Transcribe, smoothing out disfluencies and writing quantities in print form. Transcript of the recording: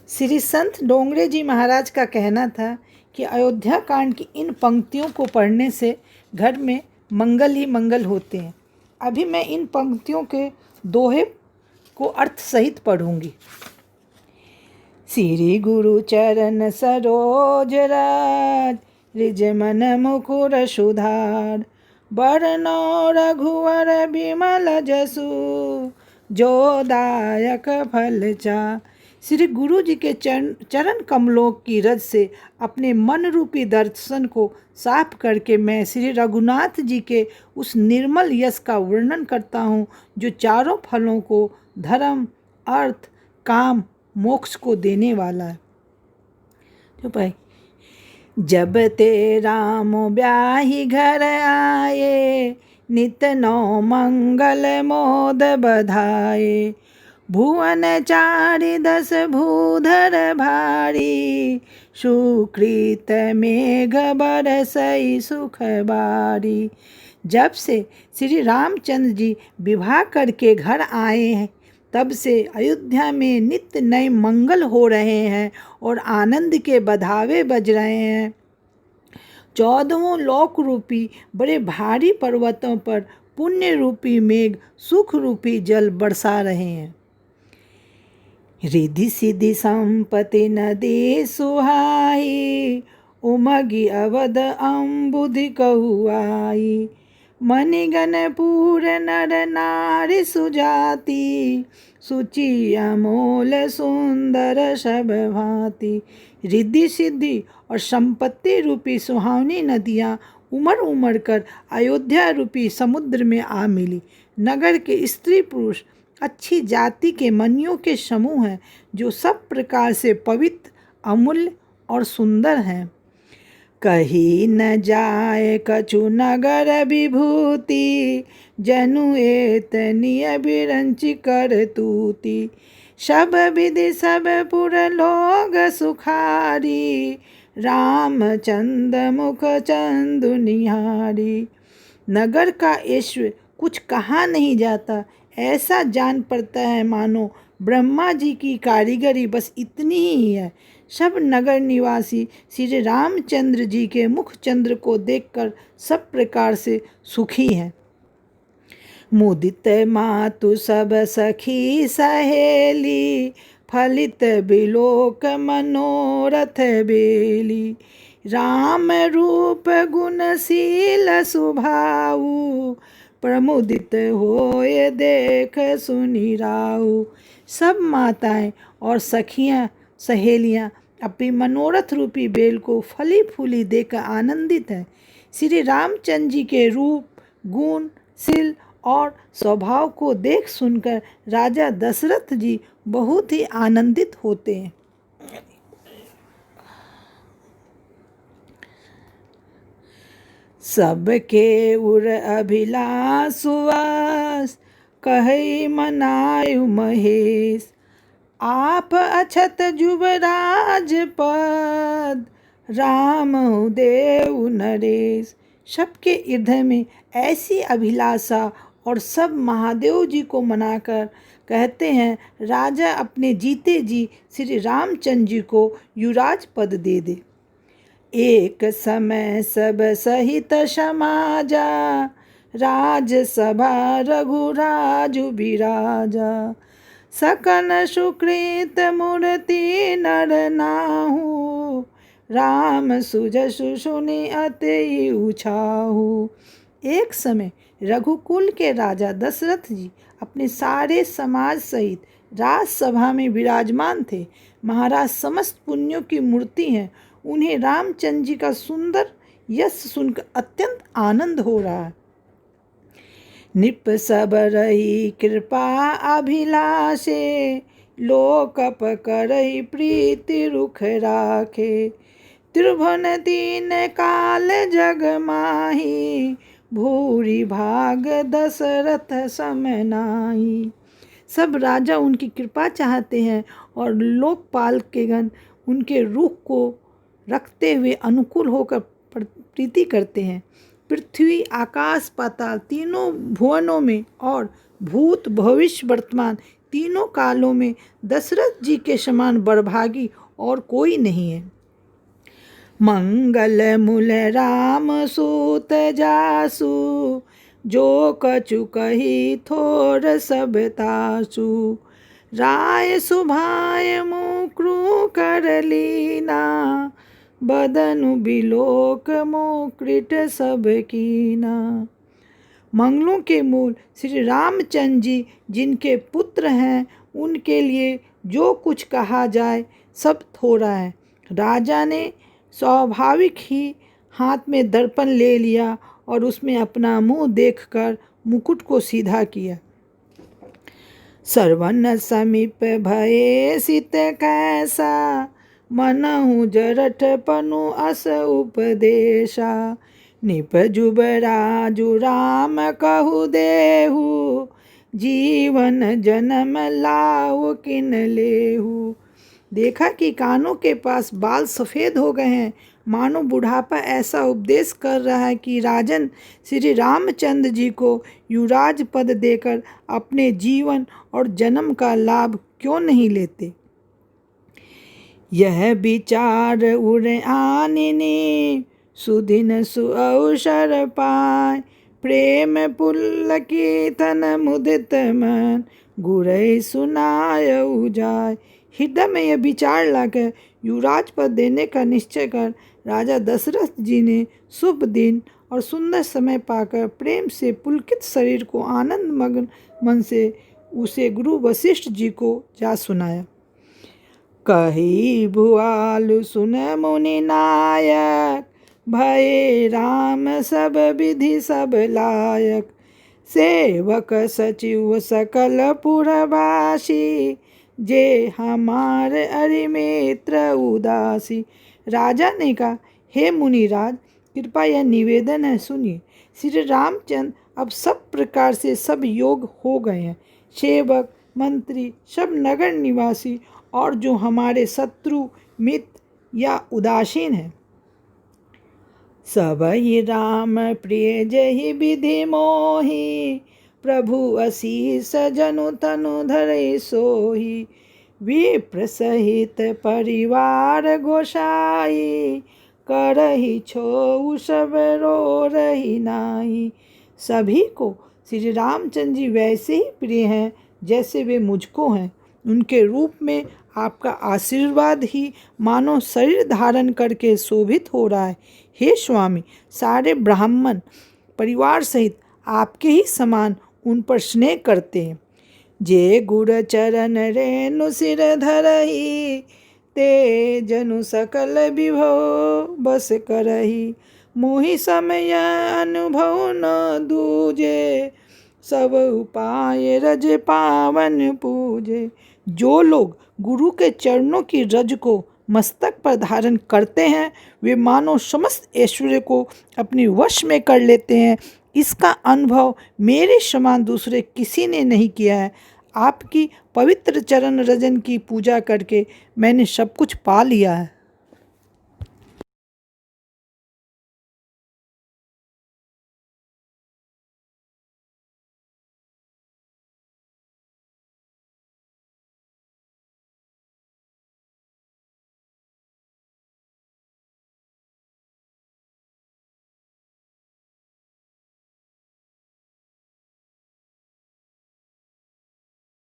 श्री संत डोंगरे जी महाराज का कहना था कि अयोध्या कांड की इन पंक्तियों को पढ़ने से घर में मंगल ही मंगल होते हैं। अभी मैं इन पंक्तियों के दोहे को अर्थ सहित पढ़ूंगी। श्री गुरु चरण सरोज राज, रिज मन मुकुर सुधार, बरनौ रघुवर बिमल जसु, जो दायक फल चा। श्री गुरु जी के चरण कमलों की रज से अपने मन रूपी दर्शन को साफ करके मैं श्री रघुनाथ जी के उस निर्मल यश का वर्णन करता हूँ जो चारों फलों को, धर्म, अर्थ, काम, मोक्ष को देने वाला है। तो भाई, जब ते राम ब्याही घर आए, नित नौ मंगल मोद बधाए, भुवन चारि दस भूधर भारी, सुकृत मेघ बरसई सुख बारी। जब से श्री रामचंद्र जी विवाह करके घर आए हैं तब से अयोध्या में नित्य नए मंगल हो रहे हैं और आनंद के बधावे बज रहे हैं। 14 लोक रूपी बड़े भारी पर्वतों पर पुण्य रूपी मेघ सुख रूपी जल बरसा रहे हैं। रिद्धि सिद्धि संपत्ति नदी सुहाई, उमगी अवध अम्बुधि कहुआई, मणिगण पूर नर नारी सुजाति, सुचि अमोल सुंदर सब भांति। रिद्धि सिद्धि और संपत्ति रूपी सुहावनी नदियाँ उमड़ उमड़ कर अयोध्या रूपी समुद्र में आ मिली। नगर के स्त्री पुरुष अच्छी जाति के मनियों के समूह हैं जो सब प्रकार से पवित्र, अमूल्य और सुंदर हैं। कही न जाए कछु नगर विभूति, जनु एतनी अभिरंचि कर तूती, सब विधि सब पुर लोग सुखारी, रामचंद मुख चंदु निहारी। नगर का ऐश्वर्य कुछ कहा नहीं जाता, ऐसा जान पड़ता है मानो ब्रह्मा जी की कारीगरी बस इतनी ही है। सब नगर निवासी श्री रामचंद्र जी के मुख चंद्र को देखकर सब प्रकार से सुखी हैं। मुदित मातु सब सखी सहेली, फलित बिलोक मनोरथ बेली, राम रूप गुणशील सुभाऊ, प्रमुदित होए देख सुनि राऊ। सब माताएं और सखियां सहेलियां अपनी मनोरथ रूपी बेल को फली फूली देकर आनंदित हैं। श्री रामचंद्र जी के रूप, गुण, शील और स्वभाव को देख सुनकर राजा दशरथ जी बहुत ही आनंदित होते हैं। सबके उर अभिलाष सुवास, कहि मनायु महेश, आप अछत जुबराज पद, राम देव नरेश। सबके हृदय में ऐसी अभिलाषा और सब महादेव जी को मनाकर कहते हैं राजा अपने जीते जी श्री रामचंद्र जी को युवराज पद दे दे। एक समय सब सहित समाजा, राजसभा रघुराजु बिराजा, सकन सुकृत मूर्ति नर नाहु, राम सुजसु सुनि अति उछाहु। एक समय रघुकुल के राजा दशरथ जी अपने सारे समाज सहित राजसभा में विराजमान थे। महाराज समस्त पुण्यों की मूर्ति हैं। उन्हें रामचंद्र जी का सुंदर यश सुनकर अत्यंत आनंद हो रहा है। नृप सब रही कृपा अभिलाषे, लोकप करही प्रीति रुख राखे, त्रिभुवन तीन काल जग माही, भूरि भाग दशरथ सम नाहि। सब राजा उनकी कृपा चाहते हैं और लोकपाल के गण उनके रुख को रखते हुए अनुकूल होकर प्रीति करते हैं। पृथ्वी, आकाश, पाताल तीनों भुवनों में और भूत, भविष्य, वर्तमान तीनों कालों में दशरथ जी के समान बड़भागी और कोई नहीं है। मंगल मूल राम सूत जासु, जो कछु कही थोर सब तासु। राय सुभाय मुक्रु कर लीना, बदनु बिलोक मुकृट सब कीना। मंगलों के मूल श्री रामचंद्र जी जिनके पुत्र हैं, उनके लिए जो कुछ कहा जाए सब थोड़ा है। राजा ने स्वाभाविक ही हाथ में दर्पण ले लिया और उसमें अपना मुंह देखकर मुकुट को सीधा किया। सर्वन समीप भये सित कैसा, मनहु जरठ पनु अस उपदेशा। निपजुब राजु राम कहु देहु, जीवन जन्म लाऊ किन लेहु। देखा कि कानों के पास बाल सफ़ेद हो गए हैं, मानो बुढ़ापा ऐसा उपदेश कर रहा है कि राजन श्री रामचंद्र जी को युवराज पद देकर अपने जीवन और जन्म का लाभ क्यों नहीं लेते। यह विचार उर आनिनी, सुदिन सुअवसर पाय। प्रेम पुलकितन मुदित मन, गुरै सुनायउ जाय। हृदय में यह विचार लाकर युवराज पद देने का निश्चय कर राजा दशरथ जी ने शुभ दिन और सुंदर समय पाकर प्रेम से पुलकित शरीर को आनंद मग्न मन से उसे गुरु वशिष्ठ जी को जा सुनाया। कही भुआल सुन मुनि नायक, भये राम सब विधि सब लायक। सेवक सचिव सकल पुरवासी, जे हमार अरिमित्र उदासी। राजा ने कहा, हे मुनिराज, कृपया यह निवेदन है, सुनिए। श्री रामचंद्र अब सब प्रकार से सब योग हो गए हैं। सेवक मंत्री सब नगर निवासी और जो हमारे शत्रु मित्र या उदासीन हैं, सब ही राम प्रिय जहि विधि मोहि। प्रभु असीस जनु तनु धरे सोही। विप्र सहित परिवार गोसाई, करहि छो सब रो रही नाई। सभी को श्री रामचंद्र जी वैसे ही प्रिय हैं जैसे वे मुझको हैं। उनके रूप में आपका आशीर्वाद ही मानो शरीर धारण करके शोभित हो रहा है। हे स्वामी, सारे ब्राह्मण परिवार सहित आपके ही समान उन पर स्नेह करते हैं। जे गुर चरण रेणु सिर धरही, ते जनु सकल विभव बस करही। मोहि समय अनुभव न दूजे, सब उपाय रज पावन पूजे। जो लोग गुरु के चरणों की रज को मस्तक पर धारण करते हैं, वे मानो समस्त ऐश्वर्य को अपने वश में कर लेते हैं। इसका अनुभव मेरे समान दूसरे किसी ने नहीं किया है। आपकी पवित्र चरण रजन की पूजा करके मैंने सब कुछ पा लिया है।